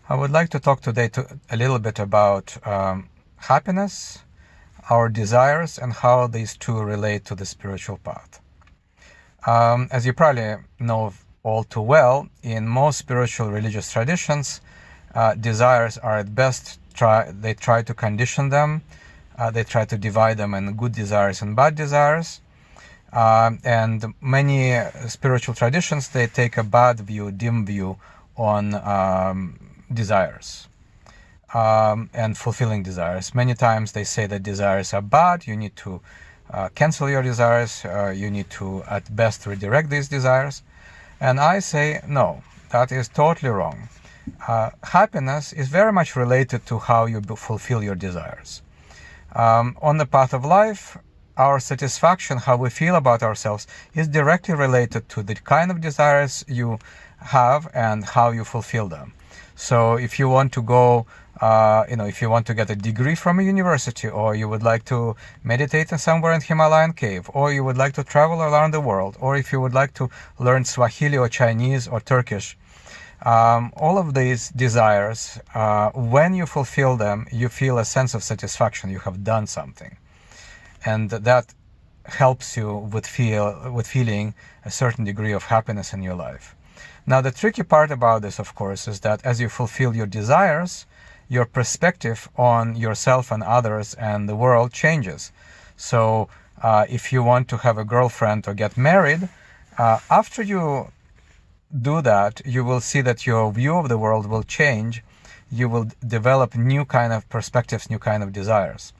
I would like to talk today a little bit about happiness, our desires, and how these two relate to the spiritual path. As you probably know all too well, in most spiritual religious traditions, desires are at best, they try to condition them, they try to divide them in good desires and bad desires. And many spiritual traditions, they take a bad view, dim view on desires and fulfilling desires. Many times they say that desires are bad, you need to cancel your desires, you need to at best redirect these desires. And I say no, that is totally wrong. Happiness is very much related to how you fulfill your desires. On the path of life, our satisfaction, how we feel about ourselves, is directly related to the kind of desires you have and how you fulfill them. So if you want to go, if you want to get a degree from a university, or you would like to meditate in somewhere in Himalayan cave, or you would like to travel around the world, or if you would like to learn Swahili or Chinese or Turkish, all of these desires, when you fulfill them, you feel a sense of satisfaction. You have done something. And that helps you with feeling a certain degree of happiness in your life. Now, the tricky part about this, of course, is that as you fulfill your desires, your perspective on yourself and others and the world changes. So if you want to have a girlfriend or get married, after you do that, you will see that your view of the world will change. You will develop new kind of perspectives, new kind of desires.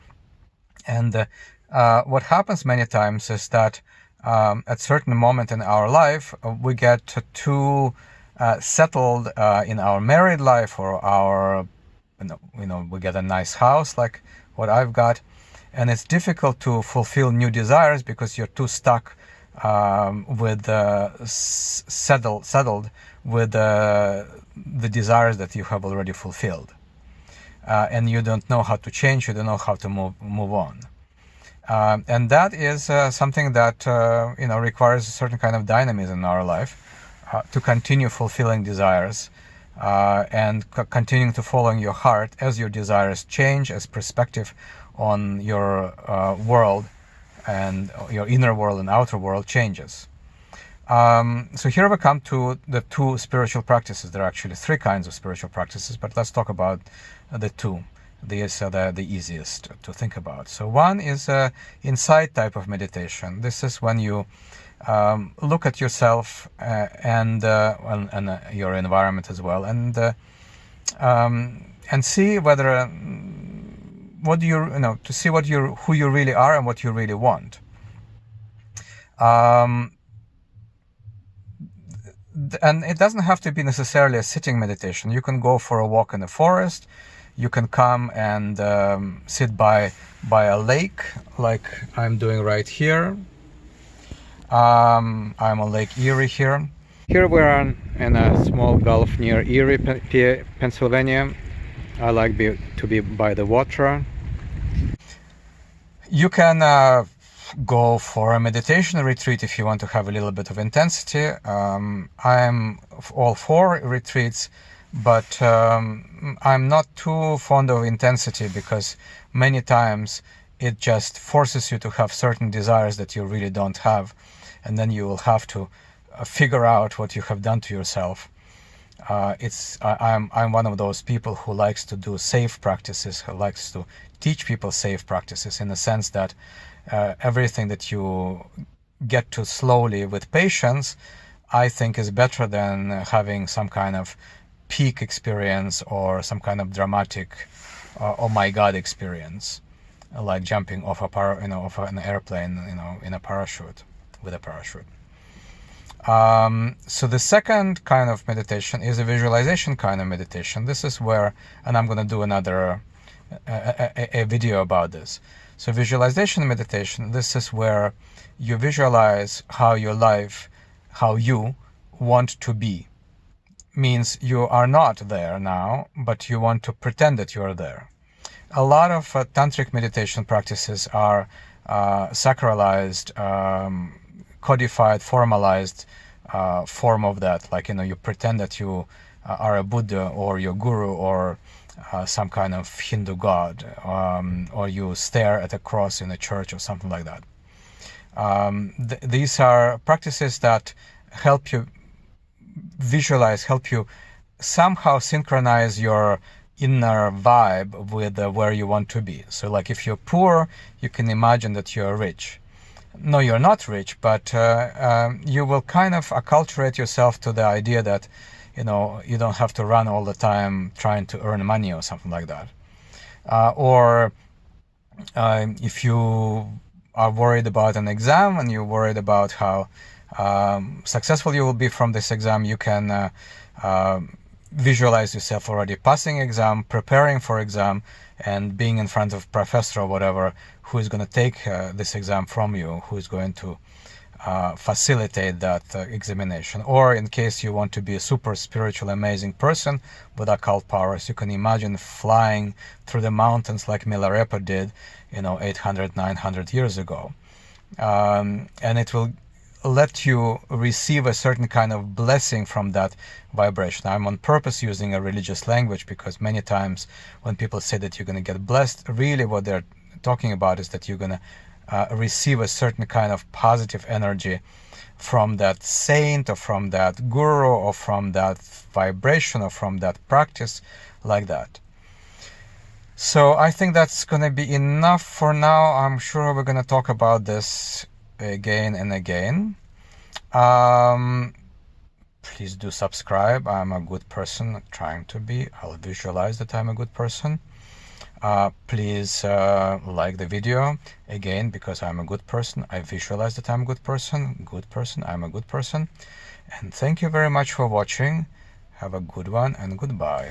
And what happens many times is that at certain moment in our life, we get too settled in our married life, or our, we get a nice house like what I've got, and it's difficult to fulfill new desires because you're too stuck with settled with the desires that you have already fulfilled, and you don't know how to change. You don't know how to move on. And that is something that requires a certain kind of dynamism in our life to continue fulfilling desires and continuing to follow your heart as your desires change, as perspective on your world and your inner world and outer world changes. So here we come to the two spiritual practices. There are actually three kinds of spiritual practices, but let's talk about the two. These are the easiest to think about. So one is insight type of meditation. This is when you look at yourself and your environment as well, and see whether to see who you really are and what you really want. And it doesn't have to be necessarily a sitting meditation. You can go for a walk in the forest. You can come and sit by a lake, like I'm doing right here. I'm on Lake Erie here. Here we are in a small gulf near Erie, Pennsylvania. I like to be by the water. You can go for a meditation retreat if you want to have a little bit of intensity. I'm all for retreats, but I'm not too fond of intensity, because many times it just forces you to have certain desires that you really don't have, and then you will have to figure out what you have done to yourself. I'm one of those people who likes to do safe practices, who likes to teach people safe practices, in the sense that everything that you get to slowly with patience, I think, is better than having some kind of peak experience or some kind of dramatic oh my god experience, like jumping off off an airplane in a parachute, with a parachute. So the second kind of meditation is a visualization kind of meditation. This is where, and I'm going to do another a video about this. So visualization meditation, this is where you visualize how your life, how you want to be. Means you are not there now, but you want to pretend that you are there. A lot of tantric meditation practices are sacralized, codified, formalized form of that. Like, you pretend that you are a Buddha or your guru or some kind of Hindu god, or you stare at a cross in a church or something like that. These are practices that help you visualize, help you somehow synchronize your inner vibe with where you want to be. So like if you're poor, you can imagine that you're rich. No, you're not rich, but you will kind of acculturate yourself to the idea that, you don't have to run all the time trying to earn money or something like that. Or if you are worried about an exam and you're worried about how successful you will be from this exam, you can visualize yourself already passing exam, preparing for exam, and being in front of professor or whatever who is going to take this exam from you, who is going to facilitate that examination. Or in case you want to be a super spiritual amazing person with occult powers, you can imagine flying through the mountains like Milarepa did 800, 900 years ago, and it will let you receive a certain kind of blessing from that vibration. I'm on purpose using a religious language because many times when people say that you're going to get blessed, really what they're talking about is that you're going to receive a certain kind of positive energy from that saint or from that guru or from that vibration or from that practice, like that. So I think that's going to be enough for now. I'm sure we're going to talk about this again and again. Please do subscribe. I'm a good person, trying to be. I'll visualize that I'm a good person. Please like the video, again, because I'm a good person. I visualize that I'm a good person, I'm a good person. And thank you very much for watching. Have a good one and goodbye.